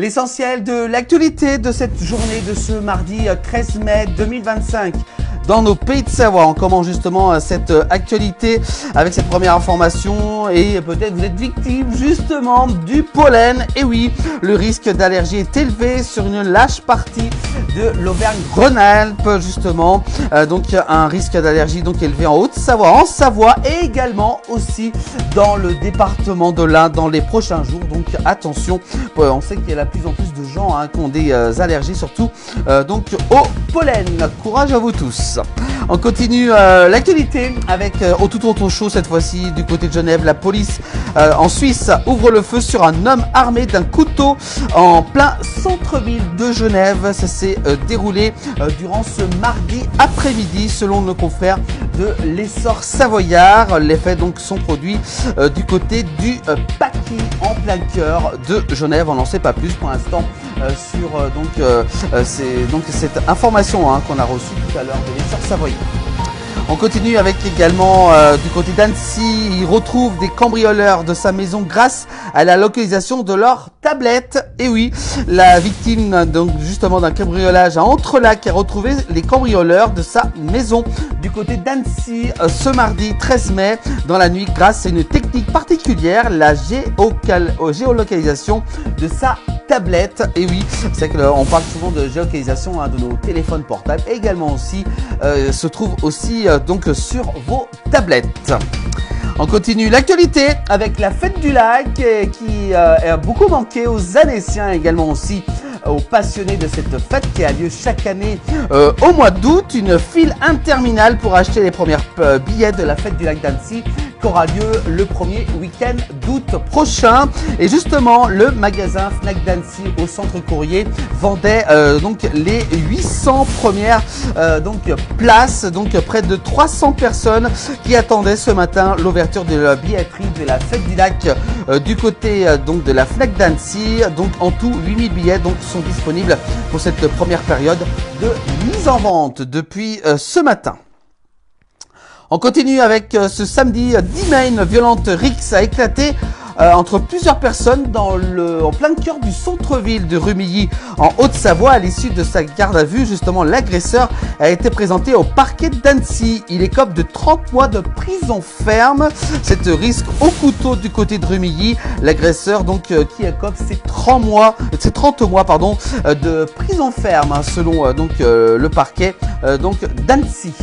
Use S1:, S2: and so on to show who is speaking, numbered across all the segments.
S1: L'essentiel de l'actualité de cette journée de ce mardi 13 mai 2025. Dans nos pays de Savoie, on commence justement cette actualité avec cette première information et peut-être vous êtes victime justement du pollen. Et oui, le risque d'allergie est élevé sur une large partie de l'Auvergne-Rhône-Alpes justement. Donc un risque d'allergie donc élevé en Haute-Savoie, en Savoie et également aussi dans le département de l'Ain dans les prochains jours. Donc attention, on sait qu'il y a de plus en plus de gens qui ont des allergies surtout donc au pollen. Courage à vous tous. On continue l'actualité avec au tout autre show cette fois-ci du côté de Genève. La police en Suisse ouvre le feu sur un homme armé d'un couteau en plein centre-ville de Genève. Ça s'est déroulé durant ce mardi après-midi selon nos confrères de l'Essor Savoyard. Les faits donc sont produits du côté du Paquis en plein cœur de Genève. On n'en sait pas plus pour l'instant sur c'est donc cette information qu'on a reçue tout à l'heure de l'Essor Savoyard. On continue avec également du côté d'Annecy, ils retrouvent des cambrioleurs de sa maison grâce à la localisation de leur tablette. Et oui, la victime donc justement d'un cambriolage à Entrelacs a retrouvé les cambrioleurs de sa maison du côté d'Annecy ce mardi 13 mai dans la nuit grâce à une technique particulière, la géolocalisation de sa tablette. Et oui, c'est qu'on parle souvent de géolocalisation de nos téléphones portables et également aussi se trouve aussi donc sur vos tablettes. On continue l'actualité avec la fête du lac qui a beaucoup manqué aux Annéciens et également aussi aux passionnés de cette fête qui a lieu chaque année au mois d'août. Une file interminable pour acheter les premiers billets de la fête du lac d'Annecy qui aura lieu le premier week-end d'août prochain. Et justement, le magasin Fnac d'Annecy au centre courrier vendait donc les 800 premières places, donc près de 300 personnes qui attendaient ce matin l'ouverture de la billetterie de la fête du lac du côté donc de la Fnac d'Annecy. Donc en tout 8000 billets donc sont disponibles pour cette première période de mise en vente depuis ce matin. On continue avec ce samedi 10 mai, une violente rixe a éclaté entre plusieurs personnes en plein cœur du centre-ville de Rumilly en Haute-Savoie. À l'issue de sa garde à vue, justement, l'agresseur a été présenté au parquet d'Annecy. Il écope de 30 mois de prison ferme. Cette risque au couteau du côté de Rumilly. L'agresseur donc qui écope ses 30 mois de prison ferme selon le parquet d'Annecy.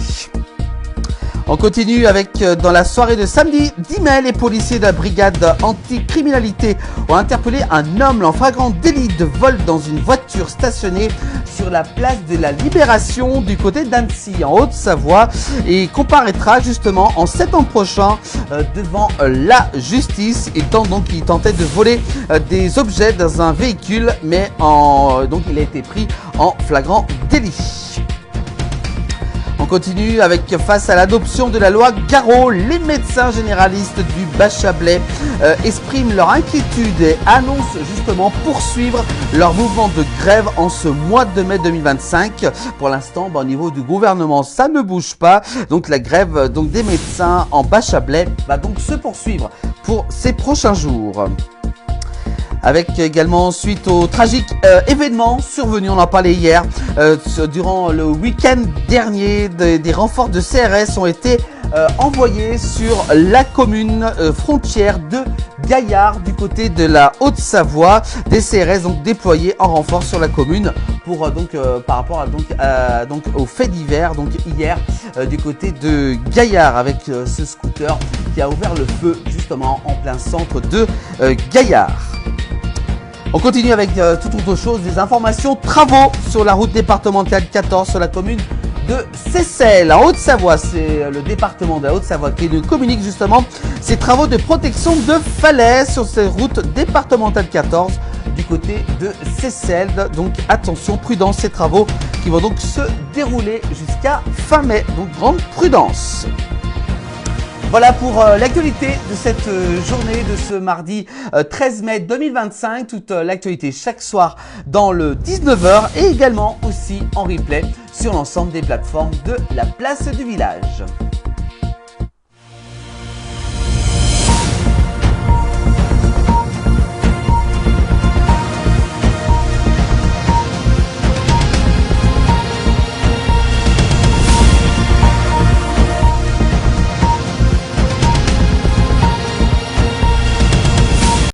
S1: On continue avec, dans la soirée de samedi 10 mai, les policiers de la brigade anti-criminalité ont interpellé un homme en flagrant délit de vol dans une voiture stationnée sur la place de la Libération du côté d'Annecy en Haute-Savoie et comparaîtra justement en septembre prochain devant la justice. Il tentait de voler des objets dans un véhicule, mais il a été pris en flagrant délit. On continue avec face à l'adoption de la loi Garot, les médecins généralistes du Bas-Chablais expriment leur inquiétude et annoncent justement poursuivre leur mouvement de grève en ce mois de mai 2025. Pour l'instant, au niveau du gouvernement, ça ne bouge pas. Donc la grève des médecins en Bas-Chablais va donc se poursuivre pour ces prochains jours. Avec également suite au tragique événement survenu, on en parlait hier, durant le week-end dernier, des renforts de CRS ont été envoyés sur la commune frontière de Gaillard du côté de la Haute-Savoie. Des CRS donc déployés en renfort sur la commune pour par rapport au fait divers hier du côté de Gaillard avec ce scooter qui a ouvert le feu justement en plein centre de Gaillard. On continue avec toute autre chose, des informations, travaux sur la route départementale 14 sur la commune de Seyssel, en Haute-Savoie. C'est le département de la Haute-Savoie qui nous communique justement ces travaux de protection de falaises sur cette route départementale 14 du côté de Seyssel. Donc attention, prudence, ces travaux qui vont donc se dérouler jusqu'à fin mai. Donc grande prudence. Voilà pour l'actualité de cette journée de ce mardi 13 mai 2025. Toute l'actualité chaque soir dans le 19h et également aussi en replay sur l'ensemble des plateformes de la place du village.